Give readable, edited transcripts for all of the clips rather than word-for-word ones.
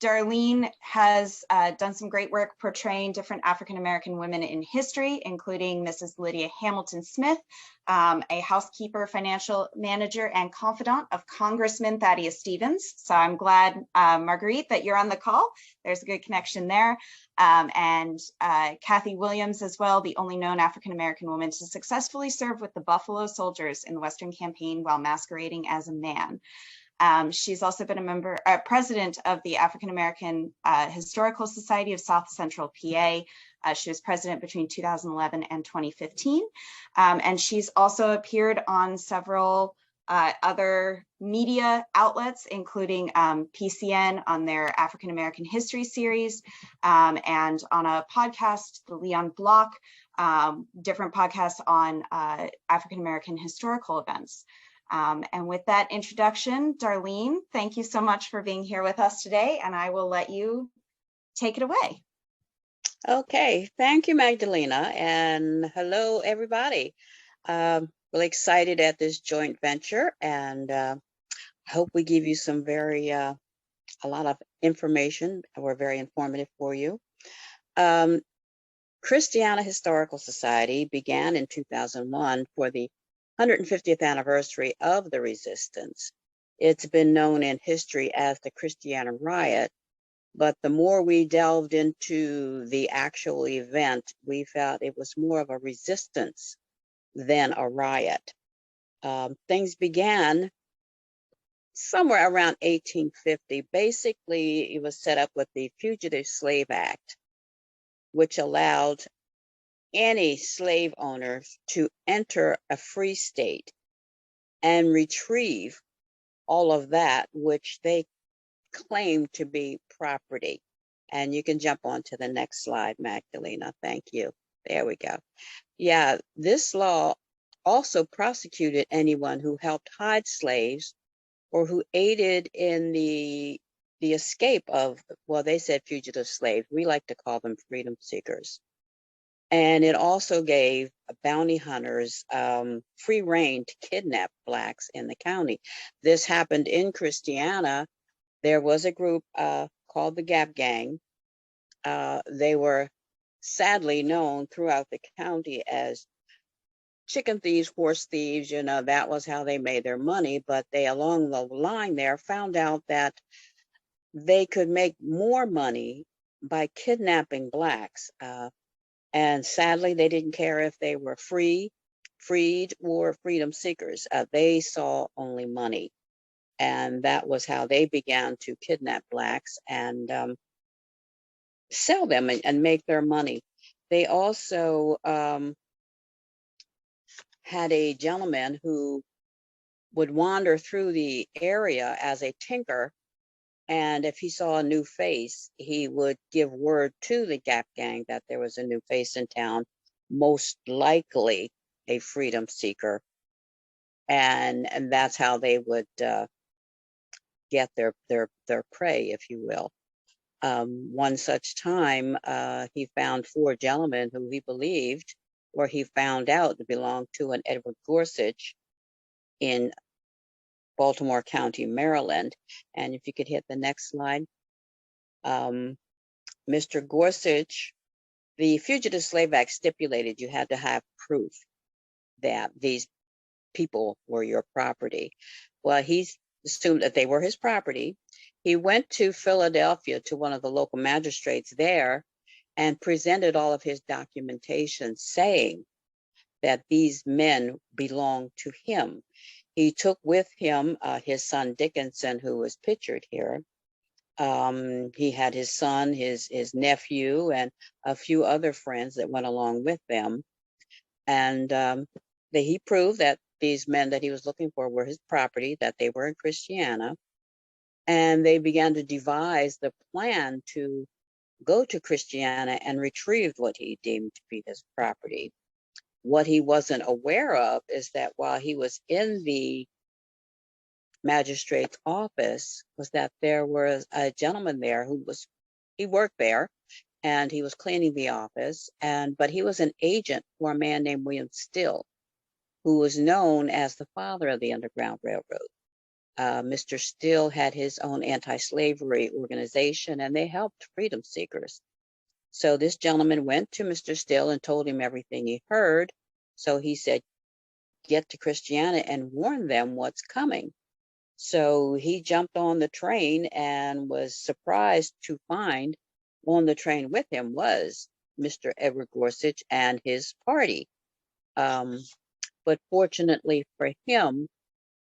Darlene has done some great work portraying different African-American women in history, including Mrs. Lydia Hamilton Smith, a housekeeper, financial manager, and confidant of Congressman Thaddeus Stevens. So I'm glad, Marguerite, that you're on the call. There's a good connection there. And Kathy Williams as well, the only known African-American woman to successfully serve with the Buffalo Soldiers in the Western Campaign while masquerading as a man. She's also been president of the African American Historical Society of South Central PA. She was president between 2011 and 2015. And she's also appeared on several other media outlets, including PCN on their African American History series, and on a podcast, the Leon Block, different podcasts on African American historical events. And with that introduction, Darlene, thank you so much for being here with us today, and I will let you take it away. Okay, thank you, Magdalena, and hello, everybody. Really excited at this joint venture, and I hope we give you some a lot of information. We're very informative for you. Christiana Historical Society began in 2001 for the 150th anniversary of the resistance. It's been known in history as the Christiana Riot, but the more we delved into the actual event, we found it was more of a resistance than a riot. Things began somewhere around 1850. Basically, it was set up with the Fugitive Slave Act, which allowed any slave owners to enter a free state and retrieve all of that which they claim to be property. And you can jump on to the next slide, Magdalena. Thank you. There we go. Yeah, this law also prosecuted anyone who helped hide slaves or who aided in the escape of, well, they said fugitive slaves. We like to call them freedom seekers. And it also gave bounty hunters free reign to kidnap Blacks in the county. This happened in Christiana. There was a group called the Gap Gang. They were sadly known throughout the county as chicken thieves, horse thieves. You know, that was how they made their money. But they, along the line there, found out that they could make more money by kidnapping Blacks. And sadly, they didn't care if they were freed, or freedom seekers. They saw only money. And that was how they began to kidnap Blacks and sell them and make their money. They also had a gentleman who would wander through the area as a tinker. And if he saw a new face, he would give word to the Gap Gang that there was a new face in town, most likely a freedom seeker. And that's how they would get their prey, if you will. One such time, he found 4 gentlemen who he believed, or he found out, belonged to an Edward Gorsuch in Baltimore County, Maryland. And if you could hit the next slide. Mr. Gorsuch, the Fugitive Slave Act stipulated you had to have proof that these people were your property. Well, he assumed that they were his property. He went to Philadelphia to one of the local magistrates there and presented all of his documentation saying that these men belonged to him. He took with him his son Dickinson, who was pictured here. He had his son, his nephew, and a few other friends that went along with them. And he proved that these men that he was looking for were his property, that they were in Christiana. And they began to devise the plan to go to Christiana and retrieve what he deemed to be his property. What he wasn't aware of is that while he was in the magistrate's office, was that there was a gentleman there he worked there and he was cleaning the office, but he was an agent for a man named William Still, who was known as the father of the Underground Railroad. Mr. Still had his own anti-slavery organization, and they helped freedom seekers. So this gentleman went to Mr. Still and told him everything he heard. So he said, get to Christiana and warn them what's coming. So he jumped on the train and was surprised to find on the train with him was Mr. Edward Gorsuch and his party. But fortunately for him,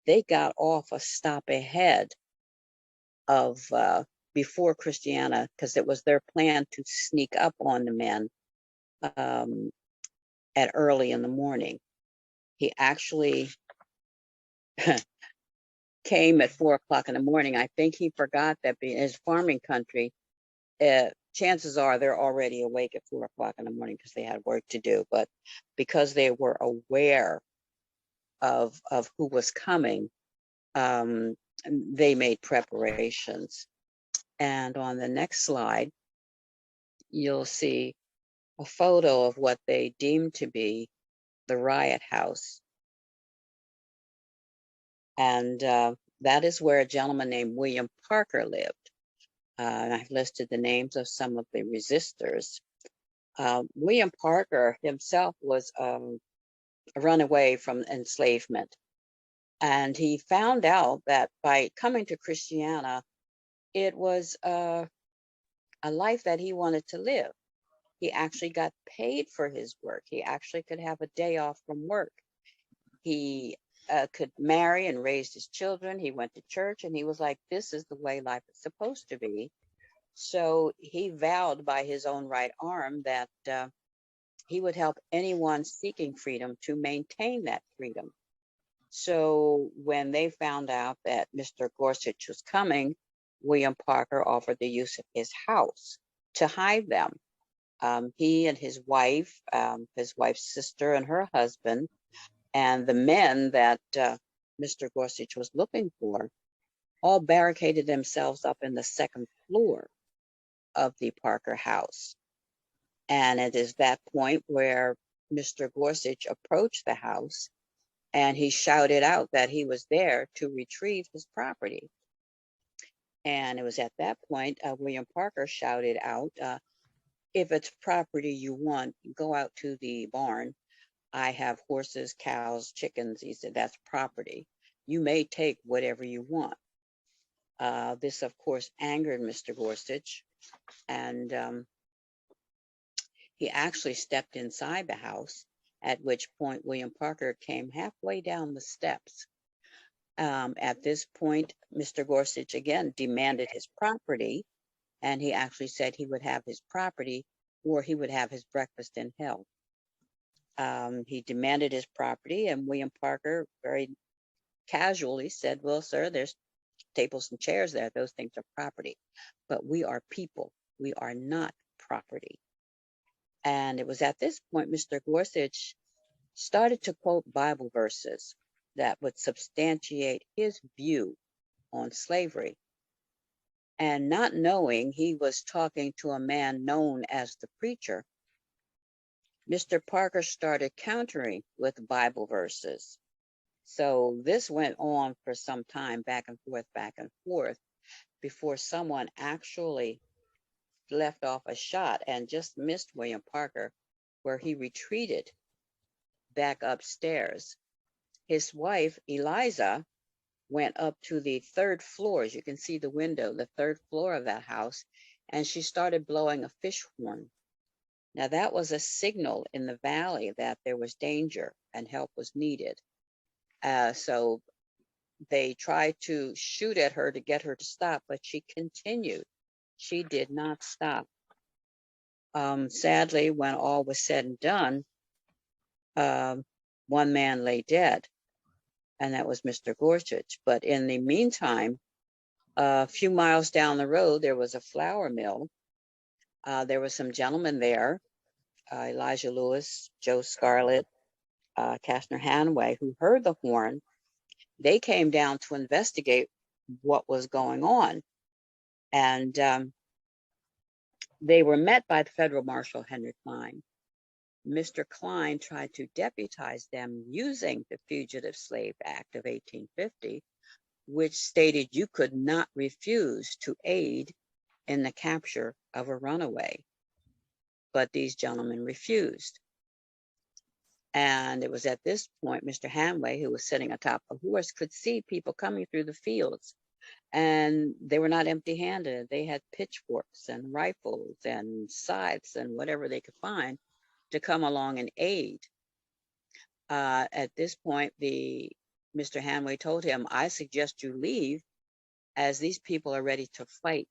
they got off a stop ahead of before Christiana, because it was their plan to sneak up on the men at early in the morning. He actually came at 4 o'clock in the morning. I think he forgot that being his farming country, chances are they're already awake at 4 o'clock in the morning because they had work to do. But because they were aware of who was coming, they made preparations. And on the next slide, you'll see a photo of what they deemed to be the riot house. And that is where a gentleman named William Parker lived. And I've listed the names of some of the resistors. William Parker himself was a runaway from enslavement. And he found out that by coming to Christiana, it was a life that he wanted to live. He actually got paid for his work. He actually could have a day off from work. He could marry and raise his children. He went to church and he was like, this is the way life is supposed to be. So he vowed by his own right arm that he would help anyone seeking freedom to maintain that freedom. So when they found out that Mr. Gorsuch was coming, William Parker offered the use of his house to hide them. He and his wife's sister and her husband, and the men that Mr. Gorsuch was looking for, all barricaded themselves up in the second floor of the Parker house. And it is that point where Mr. Gorsuch approached the house and he shouted out that he was there to retrieve his property. And it was at that point, William Parker shouted out, if it's property you want, go out to the barn. I have horses, cows, chickens. He said, that's property. You may take whatever you want. This, of course, angered Mr. Gorsuch, and he actually stepped inside the house, at which point William Parker came halfway down the steps. At this point, Mr. Gorsuch again demanded his property, and he actually said he would have his property or he would have his breakfast in hell. He demanded his property, and William Parker very casually said, well, sir, there's tables and chairs there. Those things are property. But we are people. We are not property. And it was at this point Mr. Gorsuch started to quote Bible verses that would substantiate his view on slavery. And not knowing he was talking to a man known as the preacher, Mr. Parker started countering with Bible verses. So this went on for some time, back and forth, before someone actually left off a shot and just missed William Parker, where he retreated back upstairs. His wife, Eliza, went up to the third floor. As you can see the window, the third floor of that house, and she started blowing a fish horn. Now that was a signal in the valley that there was danger and help was needed. So they tried to shoot at her to get her to stop, but she continued. She did not stop. Sadly, when all was said and done, one man lay dead, and that was Mr. Gorsuch. But in the meantime, a few miles down the road, there was a flour mill. There were some gentlemen there, Elijah Lewis, Joe Scarlett, Kastner Hanway, who heard the horn. They came down to investigate what was going on. And they were met by the Federal Marshal Henry Klein. Mr. Klein tried to deputize them using the Fugitive Slave Act of 1850, which stated you could not refuse to aid in the capture of a runaway. But these gentlemen refused. And it was at this point, Mr. Hanway, who was sitting atop a horse, could see people coming through the fields. And they were not empty-handed. They had pitchforks and rifles and scythes and whatever they could find to come along and aid. At this point, Mr. Hanway told him, I suggest you leave, as these people are ready to fight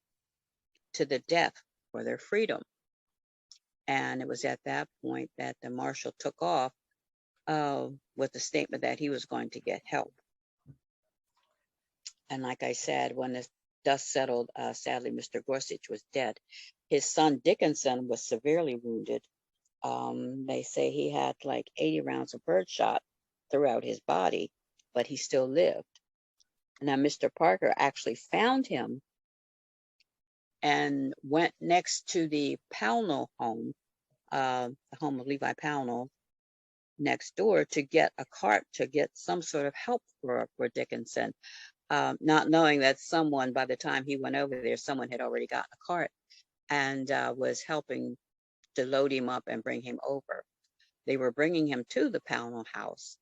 to the death for their freedom. And it was at that point that the marshal took off with the statement that he was going to get help. And like I said, when the dust settled, sadly, Mr. Gorsuch was dead. His son Dickinson was severely wounded. They say he had like 80 rounds of birdshot throughout his body, but he still lived. Now, Mr. Parker actually found him and went next to the Pownall home, the home of Levi Pownall, next door, to get a cart to get some sort of help for Dickinson, not knowing that someone, by the time he went over there, someone had already gotten a cart and was helping to load him up and bring him over. They were bringing him to the Pownall house.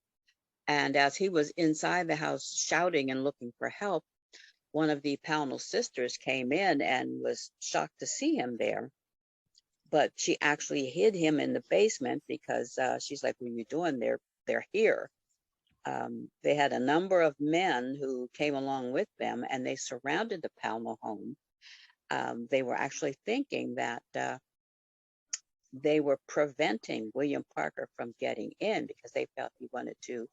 And as he was inside the house shouting and looking for help, one of the Pownall sisters came in and was shocked to see him there. But she actually hid him in the basement because she's like, what are you doing? They're here. They had a number of men who came along with them, and they surrounded the Pownall home. They were actually thinking that they were preventing William Parker from getting in because they felt he wanted to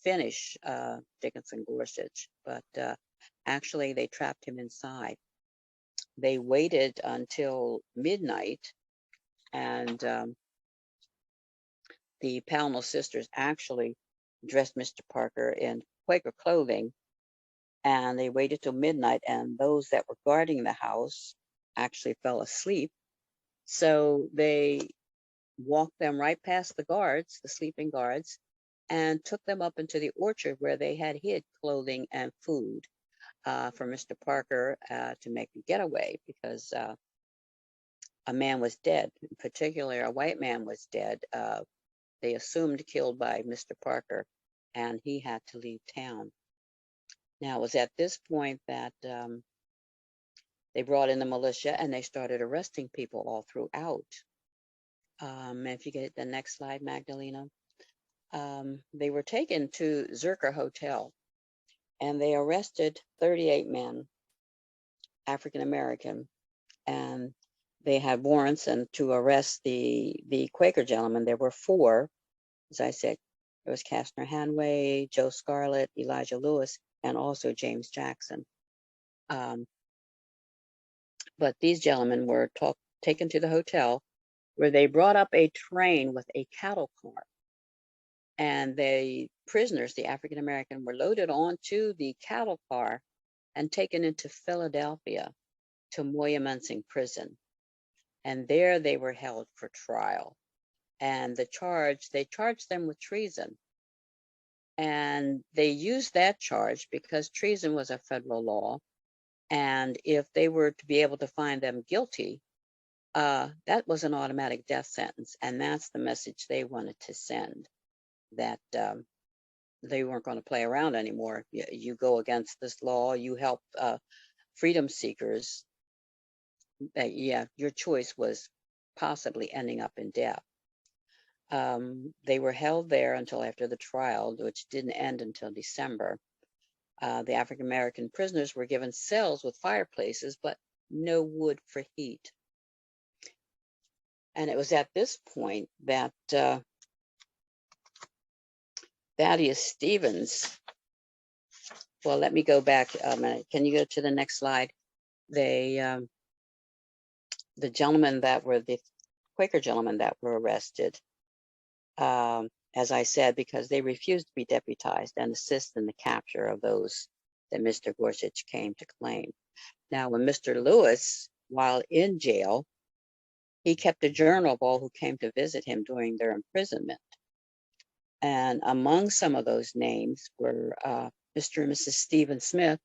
finish Dickinson Gorsuch, but actually they trapped him inside. They waited until midnight, and the Pownall sisters actually dressed Mr. Parker in Quaker clothing, and they waited till midnight, and those that were guarding the house actually fell asleep. So they walked them right past the guards, the sleeping guards, and took them up into the orchard where they had hid clothing and food for Mr. Parker to make a getaway, because a man was dead, particularly a white man was dead. They assumed killed by Mr. Parker, and he had to leave town. Now, it was at this point that they brought in the militia and they started arresting people all throughout. If you get the next slide, Magdalena. They were taken to Zerker Hotel, and they arrested 38 men, African American, and they had warrants and to arrest the Quaker gentlemen. There were 4, as I said. There was Castner Hanway, Joe Scarlett, Elijah Lewis, and also James Jackson. But these gentlemen were taken to the hotel, where they brought up a train with a cattle car. And the prisoners, the African American, were loaded onto the cattle car and taken into Philadelphia to Moyamensing prison. And there they were held for trial. And they charged them with treason. And they used that charge because treason was a federal law. And if they were to be able to find them guilty, that was an automatic death sentence. And that's the message they wanted to send, that they weren't going to play around anymore. You go against this law, you help freedom seekers. Yeah, your choice was possibly ending up in death. They were held there until after the trial, which didn't end until December. The African American prisoners were given cells with fireplaces, but no wood for heat. And it was at this point that Thaddeus Stevens, well, let me go back a minute. Can you go to the next slide? The gentlemen that were the Quaker gentlemen that were arrested, as I said, because they refused to be deputized and assist in the capture of those that Mr. Gorsuch came to claim. Now, when Mr. Lewis, while in jail, he kept a journal of all who came to visit him during their imprisonment. And among some of those names were Mr. and Mrs. Stephen Smith,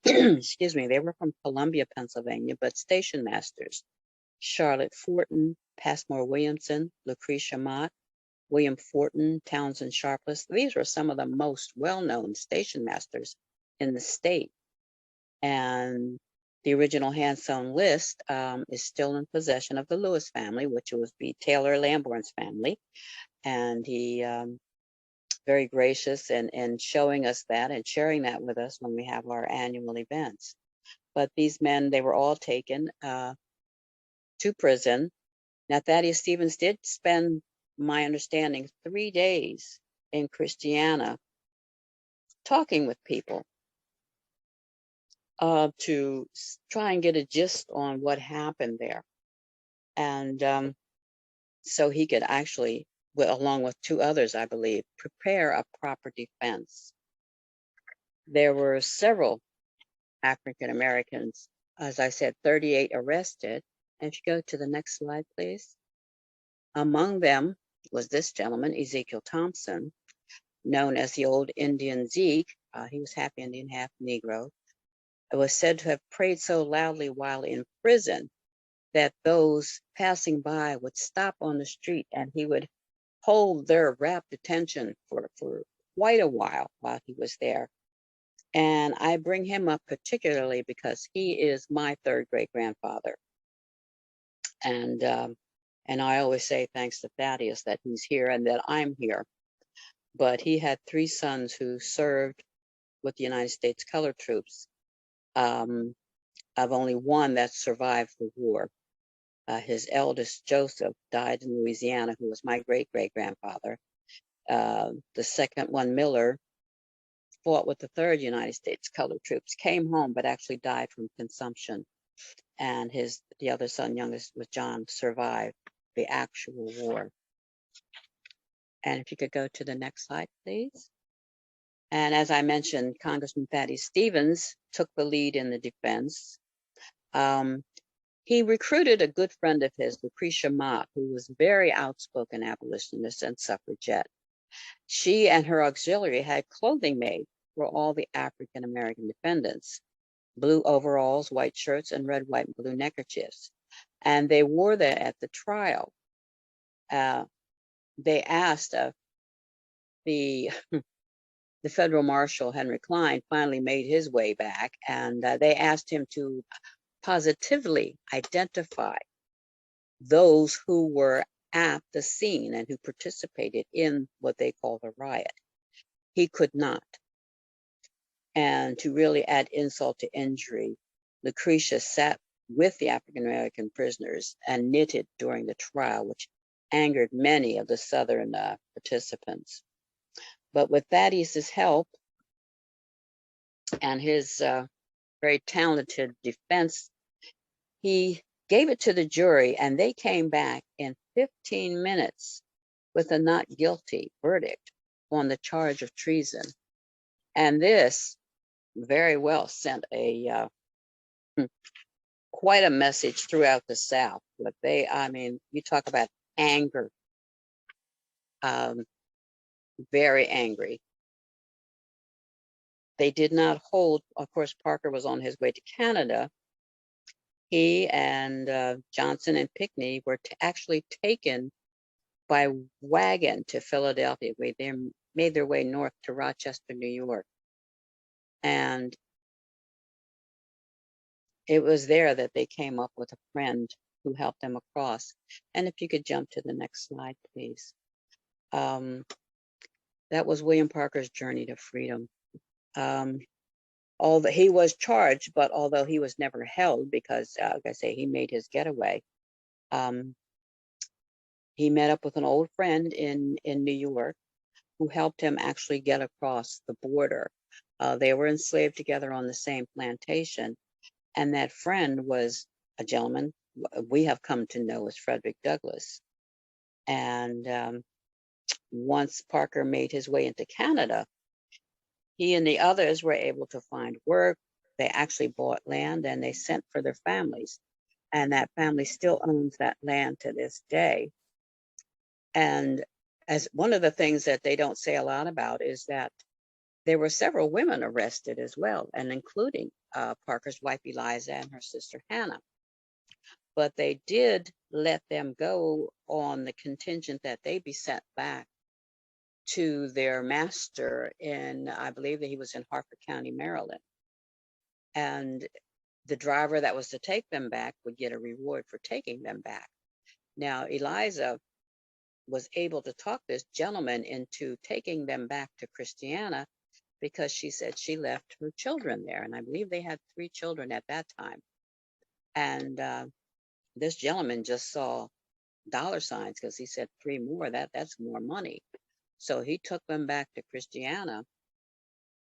excuse me, they were from Columbia, Pennsylvania, but station masters. Charlotte Fortin, Passmore Williamson, Lucretia Mott, William Fortin, Townsend Sharpless. These were some of the most well-known station masters in the state. And the original hand-sewn list is still in possession of the Lewis family, which was B. Taylor Lamborn's family. And he very gracious in showing us that and sharing that with us when we have our annual events. But these men, they were all taken to prison. Now, Thaddeus Stevens did spend, my understanding, 3 days in Christiana talking with people to try and get a gist on what happened there. And so he could actually, along with 2 others, I believe, prepare a proper defense. There were several African Americans, as I said, 38 arrested. And if you go to the next slide, please. Among them was this gentleman, Ezekiel Thompson, known as the Old Indian Zeke. He was half Indian, half Negro. It was said to have prayed so loudly while in prison that those passing by would stop on the street and he would hold their rapt attention for quite a while he was there. And I bring him up particularly because he is my 3rd great-grandfather. And I always say thanks to Thaddeus that he's here and that I'm here. But he had 3 sons who served with the United States Colored Troops. Of only one that survived the war. His eldest, Joseph, died in Louisiana, who was my great-great-grandfather. The second one, Miller, fought with the 3rd United States Colored Troops, came home, but actually died from consumption. And the other son, youngest, was John, survived the actual war. And if you could go to the next slide, please. And as I mentioned, Congressman Thaddeus Stevens took the lead in the defense. He recruited a good friend of his, Lucretia Mott, who was very outspoken abolitionist and suffragette. She and her auxiliary had clothing made for all the African American defendants, blue overalls, white shirts, and red, white, and blue neckerchiefs. And they wore that at the trial. They asked the federal marshal, Henry Klein, finally made his way back, and they asked him to positively identify those who were at the scene and who participated in what they call the riot. He could not. And to really add insult to injury, Lucretia sat with the African American prisoners and knitted during the trial, which angered many of the Southern participants. But with Thaddeus's help and his very talented defense, he gave it to the jury, and they came back in 15 minutes with a not guilty verdict on the charge of treason. And this very well sent quite a message throughout the South. But you talk about anger, very angry. They did not hold, of course, Parker was on his way to Canada. He and Johnson and Pinckney were actually taken by wagon to Philadelphia. They made their way north to Rochester, New York. And it was there that they came up with a friend who helped them across. And if you could jump to the next slide, please. That was William Parker's journey to freedom. Although he was charged, but although he was never held because, like I say, he made his getaway, he met up with an old friend in New York who helped him actually get across the border. They were enslaved together on the same plantation, and that friend was a gentleman we have come to know as Frederick Douglass. And once Parker made his way into Canada, he and the others were able to find work. They actually bought land and they sent for their families. And that family still owns that land to this day. And as one of the things that they don't say a lot about is that there were several women arrested as well, and including Parker's wife Eliza and her sister Hannah. But they did let them go on the contingent that they be sent back to their master in, I believe that he was in Harford County, Maryland. And the driver that was to take them back would get a reward for taking them back. Now, Eliza was able to talk this gentleman into taking them back to Christiana because she said she left her children there. And I believe they had 3 children at that time. And this gentleman just saw dollar signs because he said 3 more, that's more money. So he took them back to Christiana,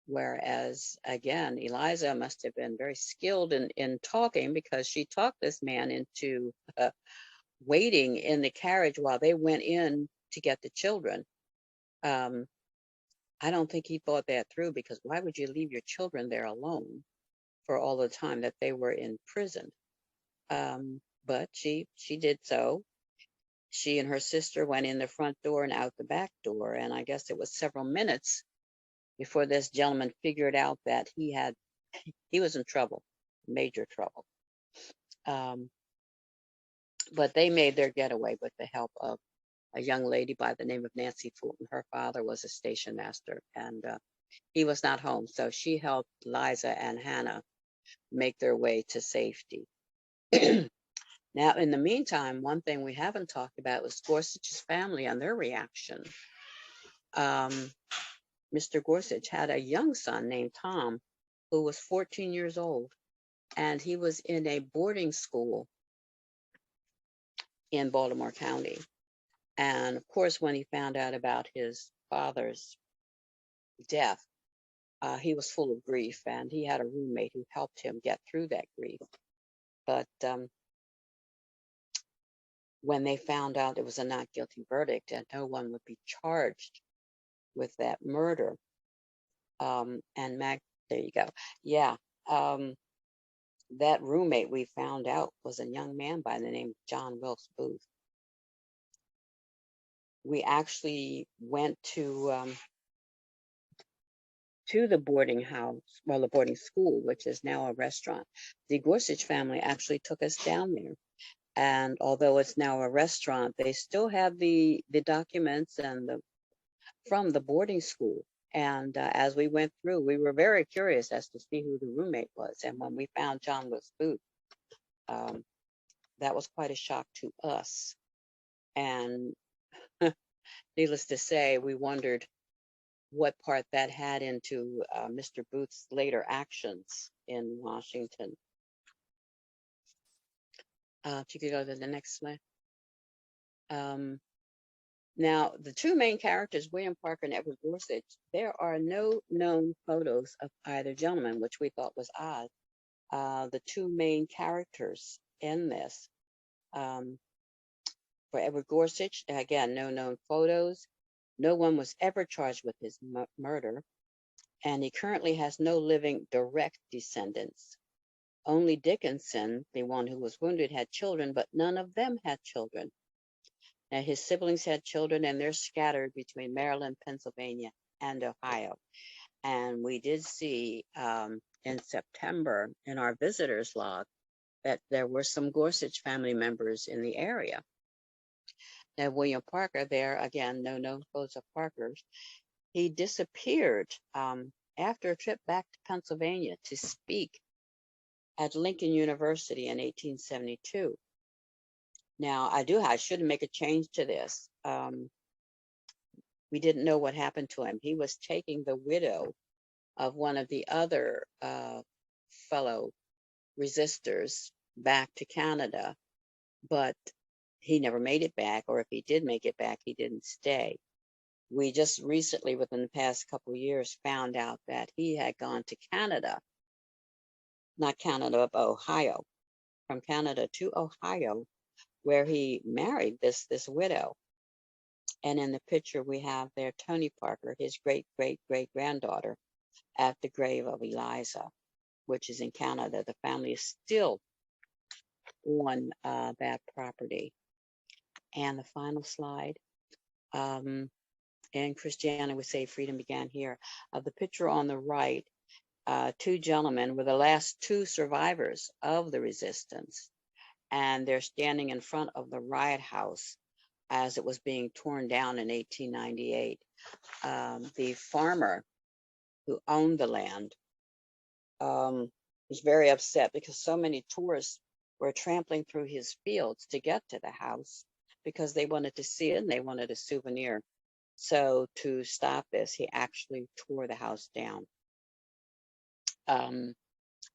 whereas again, Eliza must have been very skilled in talking, because she talked this man into waiting in the carriage while they went in to get the children. I don't think he thought that through, because why would you leave your children there alone for all the time that they were in prison? But she did so. She and her sister went in the front door and out the back door. And I guess it was several minutes before this gentleman figured out that he was in trouble, major trouble. But they made their getaway with the help of a young lady by the name of Nancy Fulton. Her father was a station master, and he was not home. So she helped Liza and Hannah make their way to safety. Now, in the meantime, one thing we haven't talked about was Gorsuch's family and their reaction. Mr. Gorsuch had a young son named Tom, who was 14 years old, and he was in a boarding school in Baltimore County. And of course, when he found out about his father's death, he was full of grief, and he had a roommate who helped him get through that grief. But when they found out it was a not guilty verdict and no one would be charged with that murder, and there you go. Yeah. That roommate, we found out, was a young man by the name of John Wilkes Booth. We actually went to the boarding house, well, the boarding school, which is now a restaurant. The Gorsuch family actually took us down there. And although it's now a restaurant, they still have the documents and from the boarding school. And as we went through, we were very curious as to see who the roommate was. And when we found John Wilkes Booth, that was quite a shock to us. And needless to say, we wondered what part that had into Mr. Booth's later actions in Washington. If you could go to the next slide. Now, the 2 main characters, William Parker and Edward Gorsuch, there are no known photos of either gentleman, which we thought was odd. The 2 main characters in this, for Edward Gorsuch, again, no known photos. No one was ever charged with his murder, and he currently has no living direct descendants. Only Dickinson, the one who was wounded, had children, but none of them had children. Now, his siblings had children, and they're scattered between Maryland, Pennsylvania, and Ohio. And we did see in September in our visitors log that there were some Gorsuch family members in the area. Now, William Parker, there again, no known photos of Parker's. He disappeared after a trip back to Pennsylvania to speak at Lincoln University in 1872. Now, I should make a change to this. We didn't know what happened to him. He was taking the widow of one of the other fellow resistors back to Canada, but he never made it back, or if he did make it back, he didn't stay. We just recently, within the past couple of years, found out that he had gone to Canada, not Canada, but Ohio, from Canada to Ohio, where he married this widow. And in the picture we have there Tony Parker, his great-great-great-granddaughter, at the grave of Eliza, which is in Canada. The family is still on that property. And the final slide. In Christiana, we say freedom began here. The picture on the right, two gentlemen were the last two survivors of the resistance, and they're standing in front of the riot house as it was being torn down in 1898. The farmer who owned the land was very upset because so many tourists were trampling through his fields to get to the house because they wanted to see it and they wanted a souvenir. So to stop this, he actually tore the house down.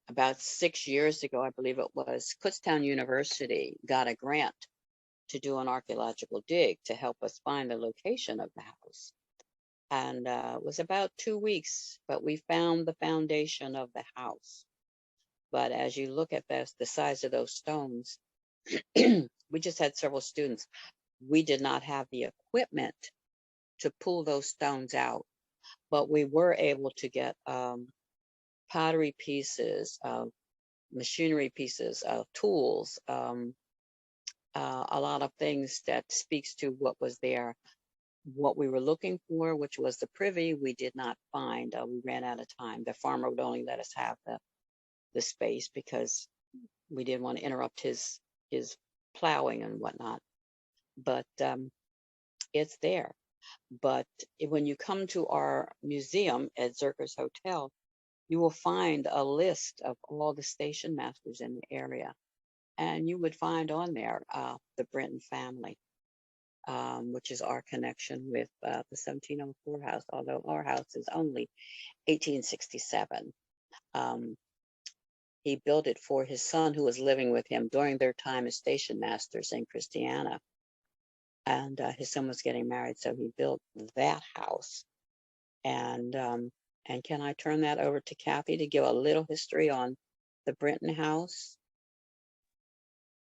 About 6 years ago, I believe it was, Kutztown University got a grant to do an archaeological dig to help us find the location of the house. And it was about 2 weeks, but we found the foundation of the house. But as you look at this, the size of those stones, we just had several students. We did not have the equipment to pull those stones out, but we were able to get pottery pieces, machinery pieces, tools, a lot of things that speaks to what was there. What we were looking for, which was the privy, we did not find. We ran out of time. The farmer would only let us have the space because we didn't want to interrupt his plowing and whatnot. But it's there. But when you come to our museum at Zerker's Hotel, you will find a list of all the station masters in the area. And you would find on there the Brinton family, which is our connection with the 1704 house, although our house is only 1867. He built it for his son who was living with him during their time as station masters in Christiana. And his son was getting married, so he built that house. And can I turn that over to Kathy to give a little history on the Brinton house?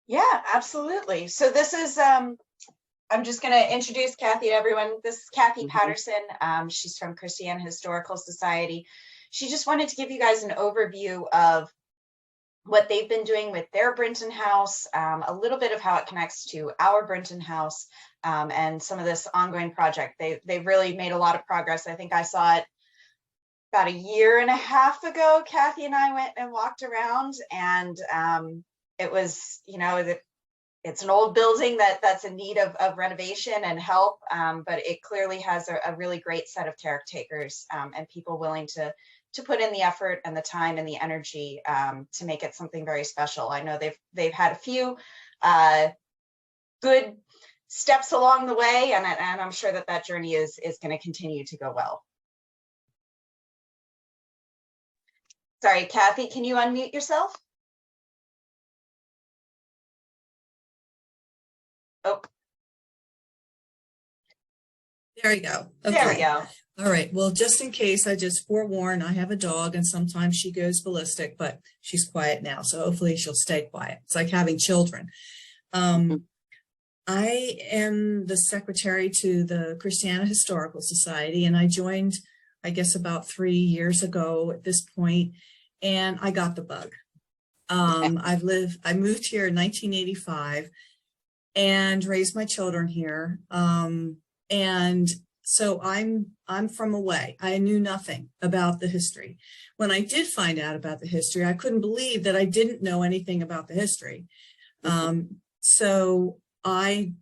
Yeah, absolutely. So this is, I'm just going to introduce Kathy to everyone. This is Kathy Patterson. She's from Christiana Historical Society. She just wanted to give you guys an overview of what they've been doing with their Brinton house, a little bit of how it connects to our Brinton house, and some of this ongoing project. They've really made a lot of progress. I think I saw it about a year and a half ago. Kathy and I went and walked around, and it was, you know, it's an old building that's in need of renovation and help, but it clearly has a really great set of caretakers and people willing to put in the effort and the time and the energy to make it something very special. I know they've had a few good steps along the way, and I'm sure that journey is going to continue to go well. Sorry, Kathy, can you unmute yourself? Oh. There you go. Okay. There we go. All right. Well, just in case, I just forewarn, I have a dog and sometimes she goes ballistic, but she's quiet now. So hopefully she'll stay quiet. It's like having children. I am the secretary to the Christiana Historical Society, and I joined, I guess, about 3 years ago at this point, and I got the bug. I moved here in 1985 and raised my children here. And so I'm from away. I knew nothing about the history. When I did find out about the history, I couldn't believe that I didn't know anything about the history. So I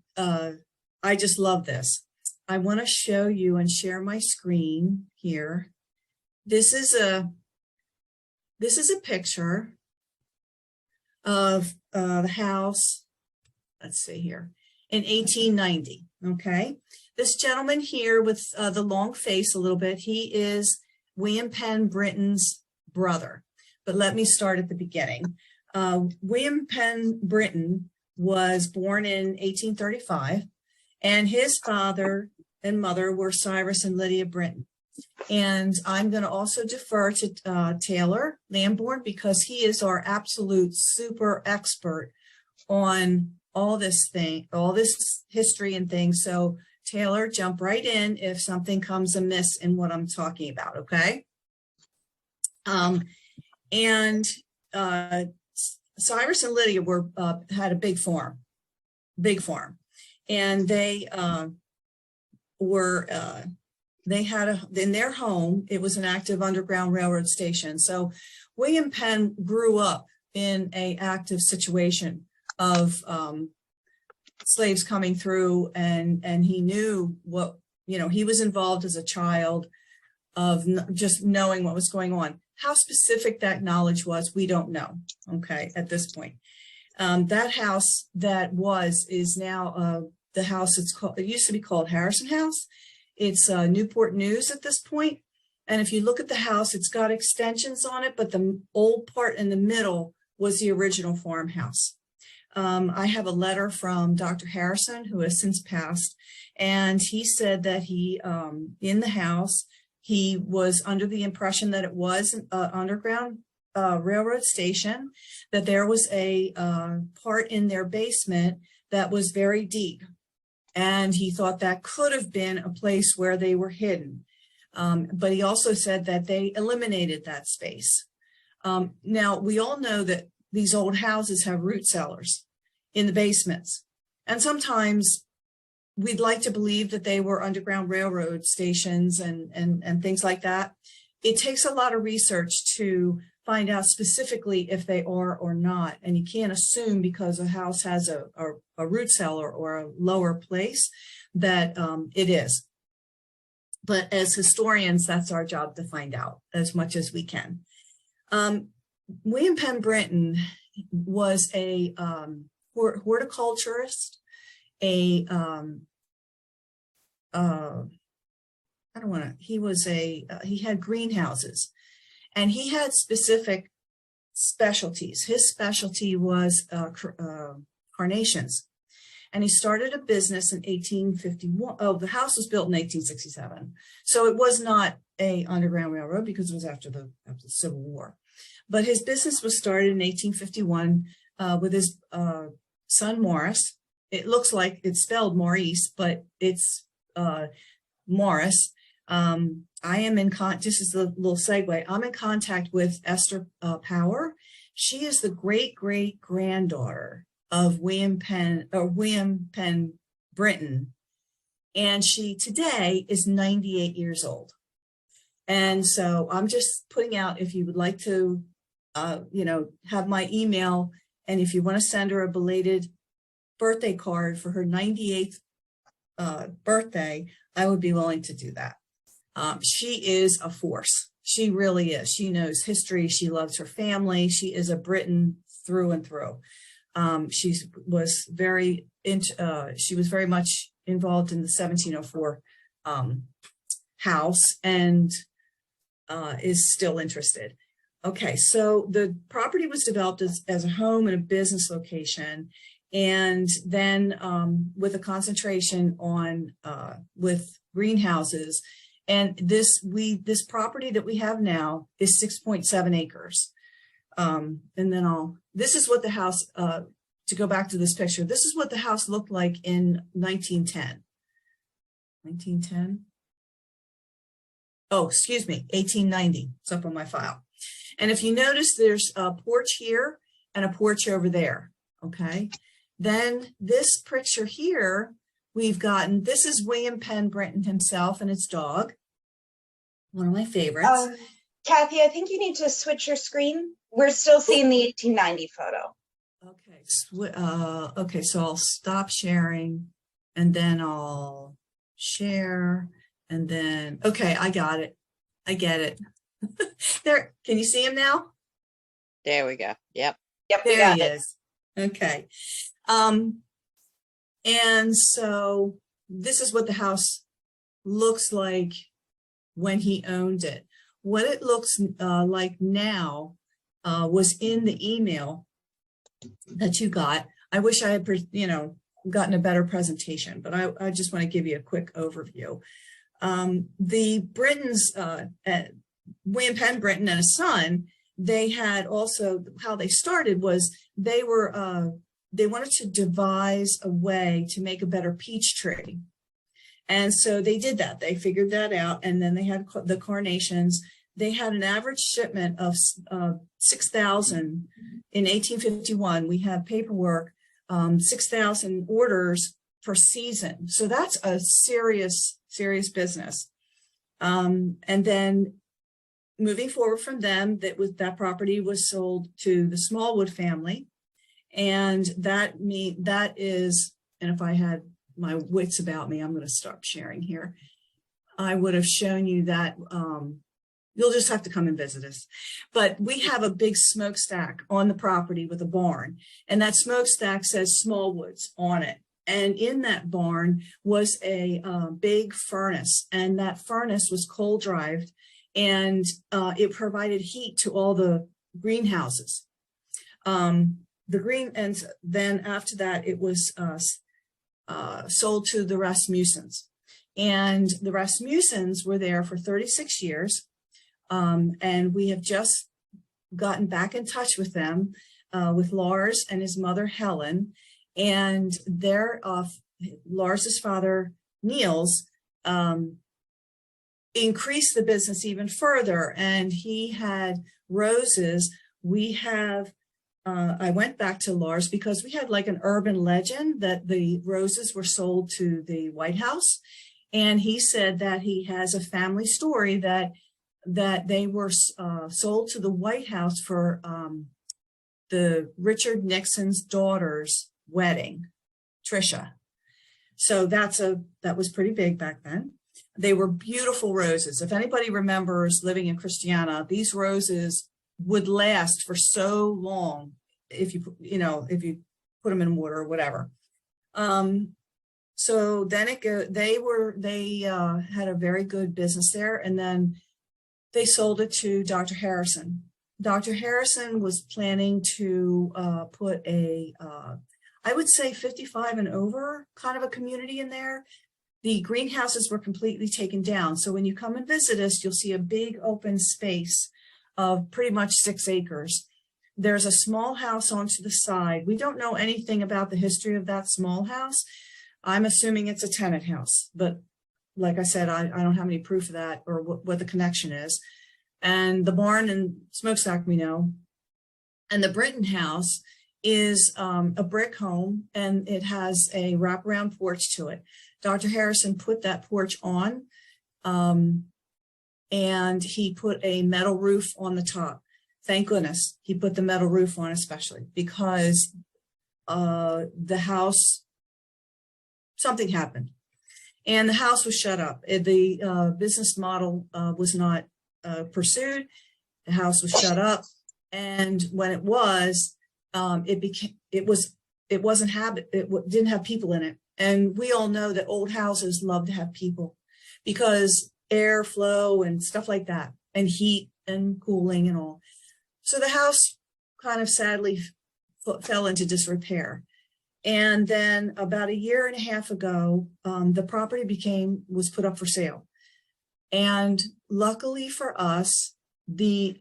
just love this. I want to show you and share my screen here. This is a picture of the house. Let's see here, in 1890. Okay, this gentleman here with the long face a little bit, he is William Penn Brinton's brother. But let me start at the beginning. William Penn Brinton was born in 1835, and his father and mother were Cyrus and Lydia Brinton. And I'm going to also defer to Taylor Lamborn because he is our absolute super expert on all this history and things. So Taylor, jump right in if something comes amiss in what I'm talking about, okay? Cyrus and Lydia had a big farm, and they were they had in their home, it was an active Underground Railroad station. So William Penn grew up in a active situation of slaves coming through, and he knew what, he was involved as a child of just knowing what was going on. How specific that knowledge was, we don't know, okay, at this point. That house is now the house, it used to be called Harrison House. It's Newport News at this point. And if you look at the house, it's got extensions on it, but the old part in the middle was the original farmhouse. I have a letter from Dr. Harrison, who has since passed, and he said that he, in the house, he was under the impression that it was an underground railroad station, that there was a part in their basement that was very deep. And he thought that could have been a place where they were hidden. But he also said that they eliminated that space. Now, we all know that these old houses have root cellars in the basements. And sometimes we'd like to believe that they were Underground Railroad stations and things like that. It takes a lot of research to find out specifically if they are or not. And you can't assume because a house has a root cellar or a lower place that it is. But as historians, that's our job to find out as much as we can. William Penn Brinton was a horticulturist, he had greenhouses, and he had specific specialties. His specialty was carnations. And he started a business in 1851. Oh, the house was built in 1867. So it was not a Underground Railroad because it was after the Civil War. But his business was started in 1851 with his son Morris. It looks like it's spelled Maurice, but it's Morris. I am in this is the little segue. I'm in contact with Esther Power. She is the great-great-granddaughter of William Penn Brinton, and she today is 98 years old. And so I'm just putting out, if you would like to, have my email, and if you want to send her a belated birthday card for her 98th birthday, I would be willing to do that. She is a force. She really is. She knows history. She loves her family. She is a Briton through and through. She was very much involved in the 1704 house and is still interested. Okay, so the property was developed as a home and a business location, and then with a concentration on with greenhouses. And this property that we have now is 6.7 acres. And then this is what the house, to go back to this picture, this is what the house looked like in 1910. 1910? Oh, excuse me, 1890. It's up on my file. And if you notice, there's a porch here and a porch over there, okay? Then this picture here, this is William Penn Brinton himself and his dog, one of my favorites. Kathy, I think you need to switch your screen. We're still seeing the 1890 photo. Okay, okay, so I'll stop sharing and then I'll share and then, okay, I got it. I get it. There, can you see him now? There we go. Yep. Yep, There he is. Okay. And so this is what the house looks like when he owned it. What it looks like now was in the email that you got. I wish I had, gotten a better presentation, but I just want to give you a quick overview. The Brittons, William Penn Brinton and his son, they had also, how they started was they wanted to devise a way to make a better peach tree. And so they did that. They figured that out. And then they had the carnations. They had an average shipment of 6,000 in 1851. We have paperwork, 6,000 orders per season. So that's a serious business. And then moving forward from them, that property was sold to the Smallwood family. And that is, and if I had my wits about me, I'm going to stop sharing here. I would have shown you that. You'll just have to come and visit us. But we have a big smokestack on the property with a barn, and that smokestack says Smallwoods on it. And in that barn was a big furnace, and that furnace was coal drived, and it provided heat to all the greenhouses. And then after that, it was sold to the Rasmussens. And the Rasmussens were there for 36 years. And we have just gotten back in touch with them, with Lars and his mother, Helen. And their Lars's father, Niels, increased the business even further. And he had roses. We have, I went back to Lars because we had like an urban legend that the roses were sold to the White House. And he said that he has a family story that they were sold to the White House for the Richard Nixon's daughter's wedding, Trisha. So that was pretty big back then. They were beautiful roses. If anybody remembers living in Christiana, these roses would last for so long if you put them in water or whatever. So then they had a very good business there, and then they sold it to Dr. Harrison. Dr. Harrison was planning to put I would say 55 and over kind of a community in there. The greenhouses were completely taken down. So when you come and visit us, you'll see a big open space of pretty much 6 acres. There's a small house onto the side. We don't know anything about the history of that small house. I'm assuming it's a tenant house, but like I said, I don't have any proof of that or what the connection is. And the barn and smokestack we know. And the Brinton house is a brick home, and it has a wraparound porch to it. Dr. Harrison put that porch on, and he put a metal roof on the top. Thank goodness he put the metal roof on, especially because the house, something happened. And the house was shut up. The business model was not pursued. The house was shut up, and when it was, it wasn't habit. It didn't have people in it. And we all know that old houses love to have people because airflow and stuff like that, and heat and cooling and all. So the house kind of sadly fell into disrepair. And then about a year and a half ago, the property was put up for sale. And luckily for us, the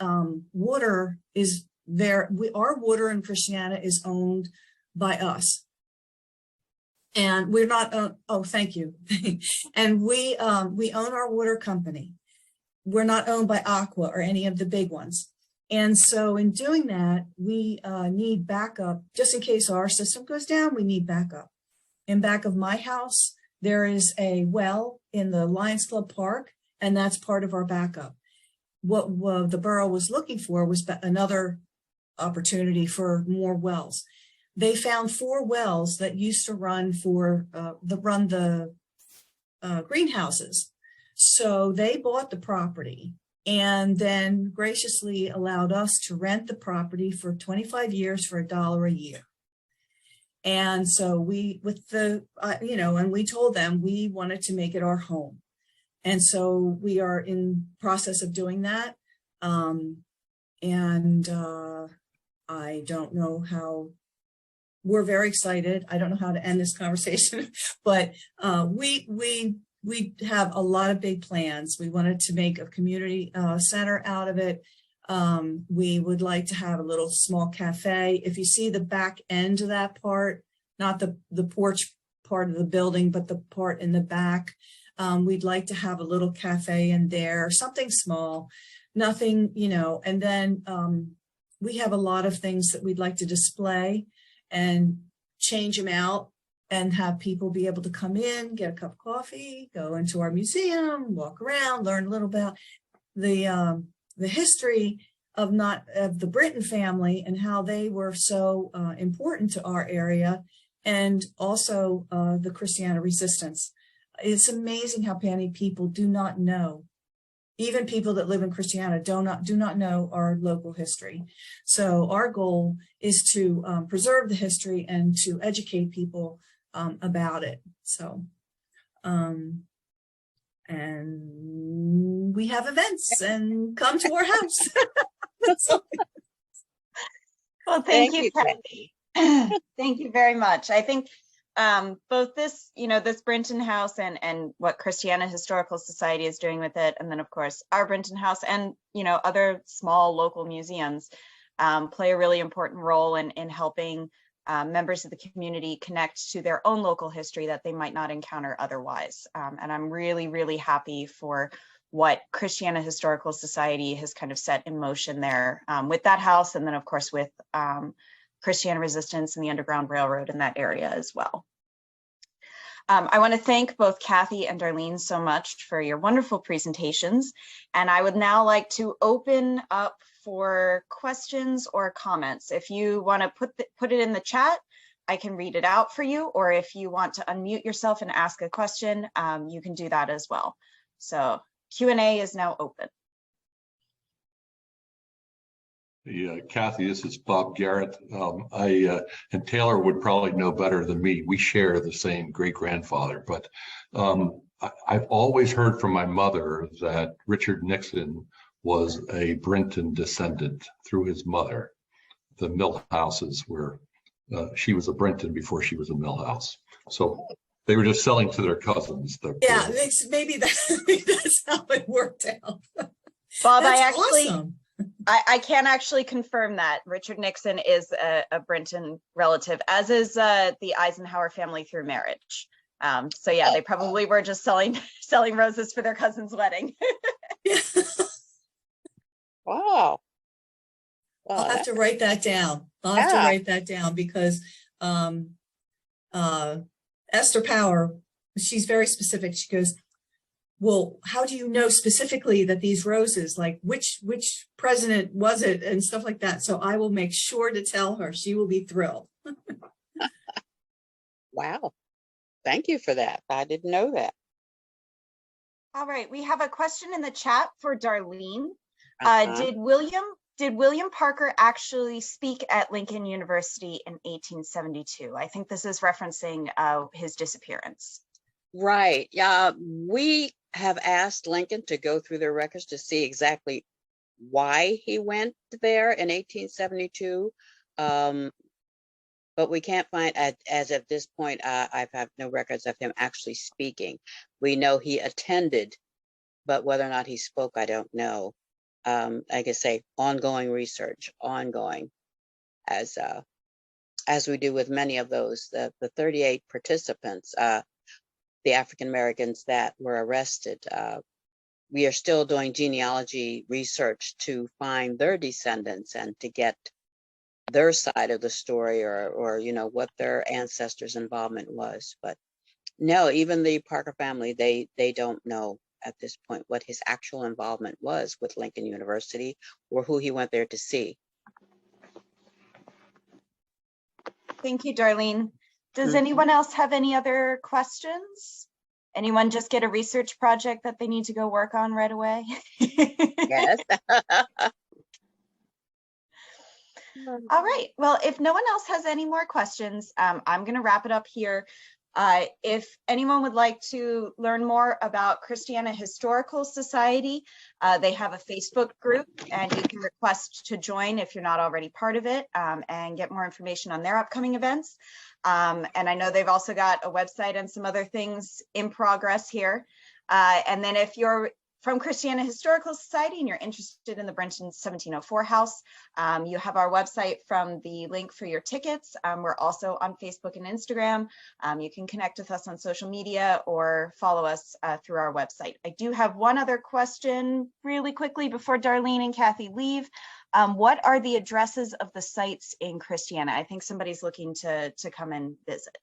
water is there. Our water in Christiana is owned by us. And we're not, oh, thank you. And we own our water company. We're not owned by Aqua or any of the big ones. And so in doing that, we need backup. Just in case our system goes down, we need backup. In back of my house, there is a well in the Lions Club Park, and that's part of our backup. What the borough was looking for was another opportunity for more wells. They found 4 wells that used to run the greenhouses. So they bought the property and then graciously allowed us to rent the property for 25 years for $1 a year. And so we told them we wanted to make it our home. And so we are in process of doing that. I don't know how. We're very excited. I don't know how to end this conversation, but we have a lot of big plans. We wanted to make a community center out of it. We would like to have a little small cafe. If you see the back end of that part, not the porch part of the building, but the part in the back, we'd like to have a little cafe in there, something small, nothing, and then we have a lot of things that we'd like to display and change them out and have people be able to come in, get a cup of coffee, go into our museum, walk around, learn a little about the history of the Brinton family and how they were so important to our area, and also the Christiana Resistance. It's amazing how many people do not know. Even people that live in Christiana do not know our local history. So our goal is to preserve the history and to educate people about it. So, and we have events, and come to our house. Well, thank you, Kathy. Thank you very much. I think both this, this Brinton House and what Christiana Historical Society is doing with it, and then of course our Brinton House and other small local museums play a really important role in helping members of the community connect to their own local history that they might not encounter otherwise. And I'm really, really happy for what Christiana Historical Society has kind of set in motion there with that house, and then of course with Christiana Resistance and the Underground Railroad in that area as well. I want to thank both Kathy and Darlene so much for your wonderful presentations. And I would now like to open up for questions or comments. If you want to put it in the chat, I can read it out for you. Or if you want to unmute yourself and ask a question, you can do that as well. So Q&A is now open. Yeah, Kathy, this is Bob Garrett. And Taylor would probably know better than me. We share the same great-grandfather, but I've always heard from my mother that Richard Nixon was a Brinton descendant through his mother. The Millhouses were, she was a Brinton before she was a Millhouse. So they were just selling to their cousins. Yeah, maybe that's how it worked out. Bob, That's awesome. I can actually confirm that Richard Nixon is a Brinton relative, as is the Eisenhower family through marriage. So yeah, they probably were just selling roses for their cousin's wedding. Wow. I'll have to write that down. I'll have to write that down because Esther Power, she's very specific. She goes, well, how do you know specifically that these roses, like which president was it and stuff like that? So I will make sure to tell her. She will be thrilled. Wow. Thank you for that. I didn't know that. All right, we have a question in the chat for Darlene. Did William Parker actually speak at Lincoln University in 1872? I think this is referencing his disappearance. Right. Yeah, we have asked Lincoln to go through their records to see exactly why he went there in 1872. But we can't find, as of this point, I have no records of him actually speaking. We know he attended, but whether or not he spoke, I don't know. Like I say, ongoing research, ongoing, as we do with many of those, the 38 participants, the African-Americans that were arrested. We are still doing genealogy research to find their descendants and to get their side of the story, or what their ancestors' involvement was. But no, even the Parker family, they don't know at this point what his actual involvement was with Lincoln University or who he went there to see. Thank you, Darlene. Does anyone else have any other questions? Anyone just get a research project that they need to go work on right away? Yes. All right. Well, if no one else has any more questions, I'm going to wrap it up here. If anyone would like to learn more about Christiana Historical Society, they have a Facebook group, and you can request to join if you're not already part of it, and get more information on their upcoming events. And I know they've also got a website and some other things in progress here. And then if you're from Christiana Historical Society and you're interested in the Brinton 1704 house, you have our website from the link for your tickets. We're also on Facebook and Instagram. You can connect with us on social media or follow us through our website. I do have one other question really quickly before Darlene and Kathy leave. What are the addresses of the sites in Christiana? I think somebody's looking to come and visit.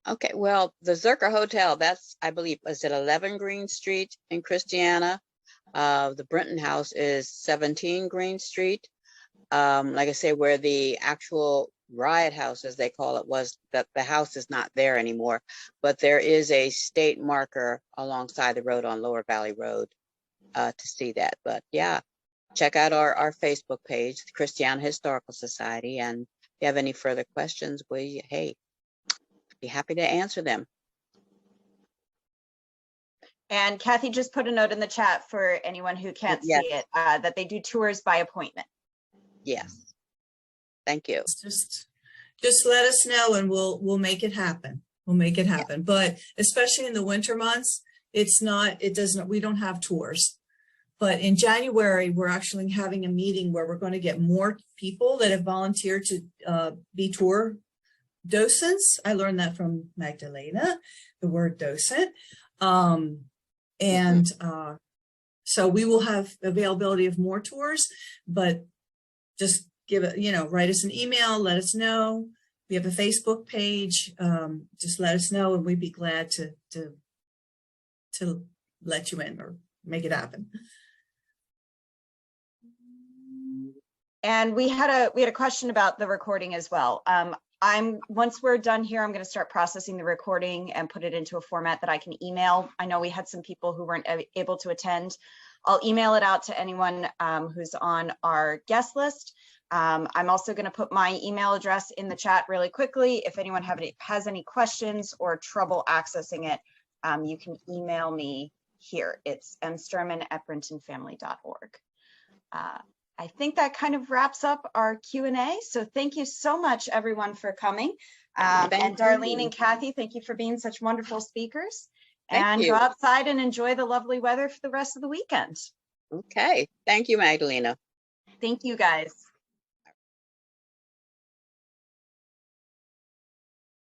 Okay, well, the Zerker Hotel, that's, I believe, is it 11 Green Street in Christiana? The Brinton House is 17 Green Street. Like I say, where the actual riot house, as they call it, was, that the house is not there anymore, but there is a state marker alongside the road on Lower Valley Road to see that. But yeah, check out our Facebook page, the Christiana Historical Society, and if you have any further questions, hey, be happy to answer them. And Kathy just put a note in the chat for anyone who can't Yes. see it, that they do tours by appointment. Yes. Thank you. Just let us know and we'll make it happen. We'll make it happen. But especially in the winter months, we don't have tours. But in January, we're actually having a meeting where we're going to get more people that have volunteered to be tour docents. I learned that from Magdalena, the word docent. So we will have availability of more tours, but just give it, write us an email, let us know. We have a Facebook page. Just let us know and we'd be glad to let you in or make it happen. And we had a question about the recording as well. Once we're done here, I'm going to start processing the recording and put it into a format that I can email. I know we had some people who weren't able to attend. I'll email it out to anyone who's on our guest list. I'm also going to put my email address in the chat really quickly. If anyone has any questions or trouble accessing it, you can email me here. It's msturman@brintonfamily.org. I think that kind of wraps up our Q&A. So thank you so much, everyone, for coming. And Darlene and Kathy, thank you for being such wonderful speakers. And go outside and enjoy the lovely weather for the rest of the weekend. Okay. Thank you, Magdalena. Thank you, guys.